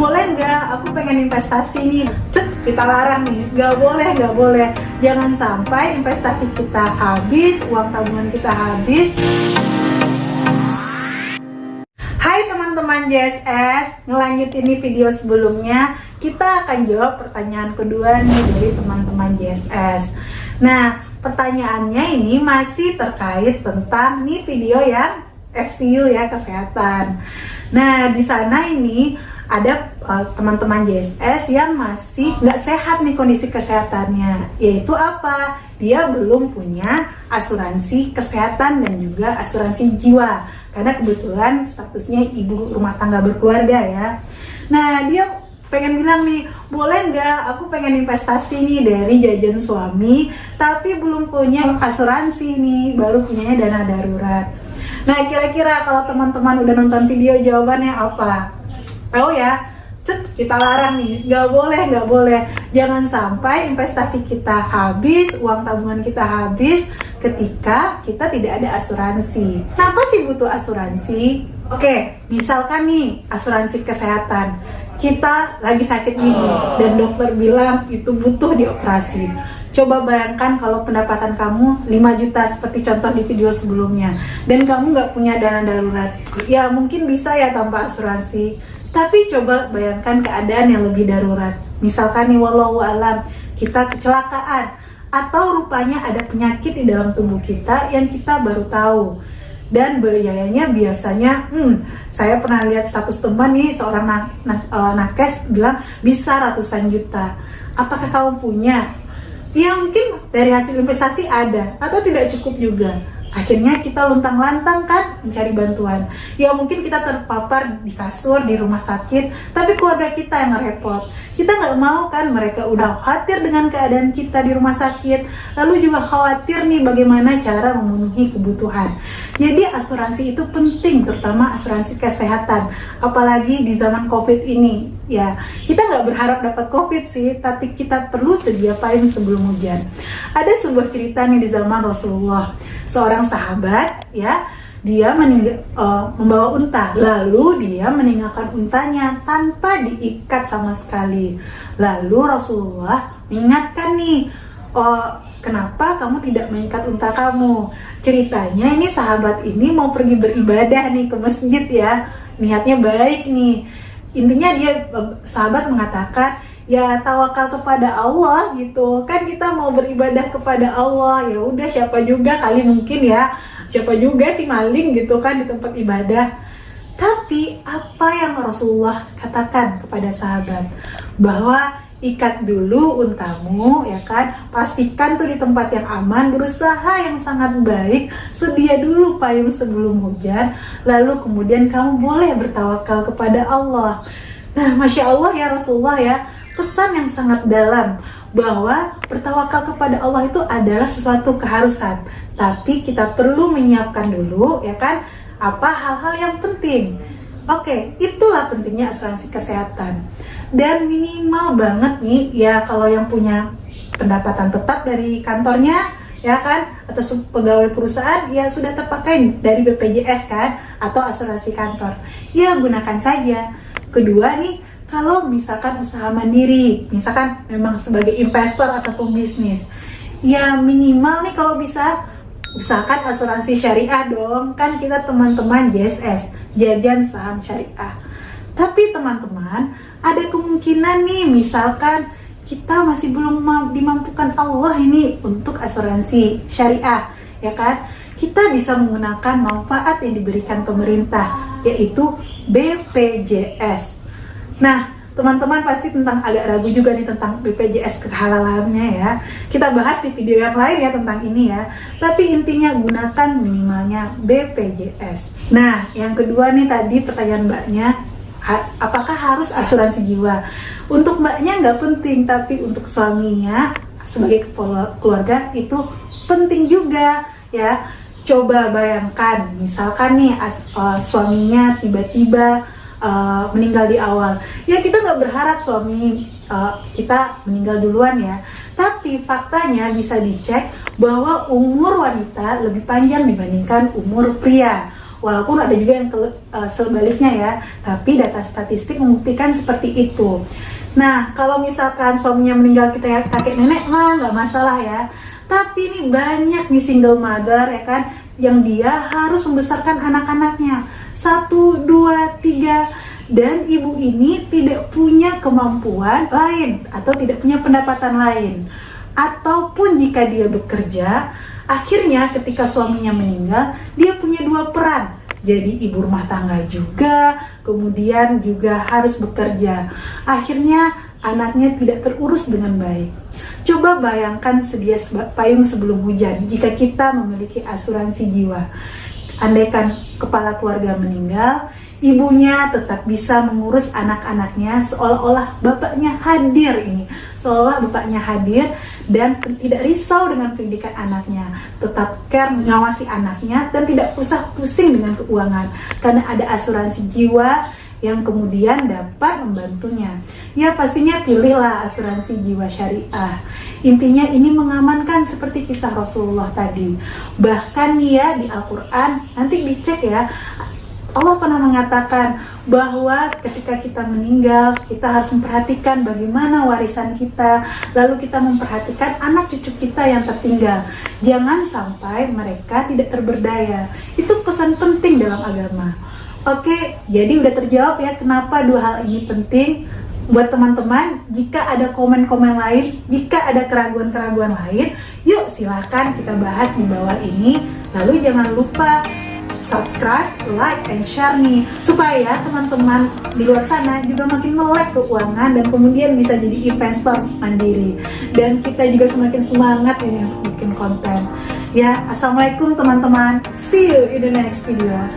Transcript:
boleh nggak, aku pengen investasi nih. Kita larang nih, nggak boleh. Jangan sampai investasi kita habis, uang tabungan kita habis. Hai teman-teman JSS, ngelanjutin nih video sebelumnya, kita akan jawab pertanyaan kedua nih dari teman-teman JSS. Nah, pertanyaannya ini masih terkait tentang nih video yang FCU ya, kesehatan. Nah, di sana ini ada teman-teman JSS yang masih nggak sehat nih kondisi kesehatannya. Yaitu apa? Dia belum punya asuransi kesehatan dan juga asuransi jiwa. Karena kebetulan statusnya ibu rumah tangga berkeluarga ya. Nah, dia pengen bilang nih, boleh nggak aku pengen investasi nih dari jajan suami, tapi belum punya asuransi nih, baru punyanya dana darurat. Nah, kira-kira kalau teman-teman udah nonton video, jawabannya apa? Tahu ya? Kita larang nih, nggak boleh. Jangan sampai investasi kita habis, uang tabungan kita habis ketika kita tidak ada asuransi. Kenapa sih butuh asuransi? Oke, misalkan nih asuransi kesehatan, kita lagi sakit gigi dan dokter bilang itu butuh dioperasi. Coba bayangkan kalau pendapatan kamu 5 juta seperti contoh di video sebelumnya, dan kamu nggak punya dana darurat. Ya mungkin bisa ya tanpa asuransi, tapi coba bayangkan keadaan yang lebih darurat. Misalkan nih, wallahu alam, kita kecelakaan atau rupanya ada penyakit di dalam tubuh kita yang kita baru tahu. Dan biayanya biasanya, saya pernah lihat status teman nih, seorang nakes bilang bisa ratusan juta. Apakah kamu punya? Ya mungkin dari hasil investasi ada, atau tidak cukup juga. Akhirnya kita luntang-lantang kan mencari bantuan. Ya mungkin kita terpapar di kasur, di rumah sakit, tapi keluarga kita yang repot. Kita nggak mau kan mereka udah khawatir dengan keadaan kita di rumah sakit, lalu juga khawatir nih bagaimana cara memenuhi kebutuhan. Jadi asuransi itu penting, terutama asuransi kesehatan, apalagi di zaman COVID ini. Ya, kita nggak berharap dapat COVID sih, tapi kita perlu sedia payung sebelum hujan. Ada sebuah cerita nih di zaman Rasulullah, seorang sahabat ya, dia membawa unta, lalu dia meninggalkan untanya tanpa diikat sama sekali. Lalu Rasulullah mengingatkan nih, kenapa kamu tidak mengikat unta kamu? Ceritanya ini sahabat ini mau pergi beribadah nih ke masjid ya, niatnya baik nih. Intinya dia, sahabat mengatakan, ya tawakal kepada Allah gitu kan, kita mau beribadah kepada Allah, ya udah siapa juga kali mungkin ya, siapa juga sih maling gitu kan di tempat ibadah. Tapi apa yang Rasulullah katakan kepada sahabat? Bahwa ikat dulu untamu ya kan, pastikan tuh di tempat yang aman, berusaha yang sangat baik, sedia dulu payung sebelum hujan, lalu kemudian kamu boleh bertawakal kepada Allah. Nah, Masya Allah ya Rasulullah ya, pesan yang sangat dalam bahwa bertawakal kepada Allah itu adalah sesuatu keharusan, tapi kita perlu menyiapkan dulu ya kan, apa hal-hal yang penting. Oke, itulah pentingnya asuransi kesehatan. Dan minimal banget nih ya, kalau yang punya pendapatan tetap dari kantornya ya kan, atau pegawai perusahaan ya sudah terpakai dari BPJS kan, atau asuransi kantor, ya gunakan saja. Kedua nih, kalau misalkan usaha mandiri, misalkan memang sebagai investor atau pembisnis, ya minimal nih kalau bisa usahakan asuransi syariah dong. Kan kita teman-teman JSS, jajan saham syariah. Tapi teman-teman, ada kemungkinan nih misalkan kita masih belum dimampukan Allah ini untuk asuransi syariah ya kan, kita bisa menggunakan manfaat yang diberikan pemerintah, yaitu BPJS. Nah, teman-teman pasti agak ragu juga nih tentang BPJS kehalalannya ya. Kita bahas di video yang lain ya tentang ini ya. Tapi intinya gunakan minimalnya BPJS. Nah, yang kedua nih tadi pertanyaan mbaknya, apakah harus asuransi jiwa? Untuk mbaknya nggak penting, tapi untuk suaminya sebagai keluarga itu penting juga ya. Coba bayangkan, misalkan nih suaminya tiba-tiba meninggal di awal. Ya kita nggak berharap suami kita meninggal duluan ya. Tapi faktanya bisa dicek bahwa umur wanita lebih panjang dibandingkan umur pria. walaupun ada juga yang sebaliknya ya, tapi data statistik membuktikan seperti itu. Nah, kalau misalkan suaminya meninggal kita kakek nenek mah nggak masalah ya. Tapi ini banyak nih single mother ya kan, yang dia harus membesarkan anak-anaknya 1, 2, 3, dan ibu ini tidak punya kemampuan lain atau tidak punya pendapatan lain. Ataupun jika dia bekerja, akhirnya ketika suaminya meninggal, dia punya 2 peran. Jadi ibu rumah tangga juga, kemudian juga harus bekerja. Akhirnya anaknya tidak terurus dengan baik. Coba bayangkan sedia payung sebelum hujan jika kita memiliki asuransi jiwa. Andaikan kepala keluarga meninggal, ibunya tetap bisa mengurus anak-anaknya seolah-olah bapaknya hadir ini. Seolah bapaknya hadir dan tidak risau dengan pendidikan anaknya. Tetap care mengawasi anaknya dan tidak usah pusing dengan keuangan. Karena ada asuransi jiwa yang kemudian dapat membantunya. Ya pastinya pilihlah asuransi jiwa syariah. Intinya ini mengamankan seperti kisah Rasulullah tadi. Bahkan nih ya di Al-Quran, nanti dicek ya, Allah pernah mengatakan bahwa ketika kita meninggal, kita harus memperhatikan bagaimana warisan kita, lalu kita memperhatikan anak cucu kita yang tertinggal. Jangan sampai mereka tidak terberdaya. Itu pesan penting dalam agama. Oke, jadi udah terjawab ya kenapa 2 hal ini penting. Buat teman-teman, jika ada komen-komen lain, jika ada keraguan-keraguan lain, yuk silahkan kita bahas di bawah ini. Lalu jangan lupa subscribe, like, and share nih, supaya teman-teman di luar sana juga makin melek keuangan dan kemudian bisa jadi investor mandiri. Dan kita juga semakin semangat ini untuk bikin konten. Ya, assalamualaikum teman-teman. See you in the next video.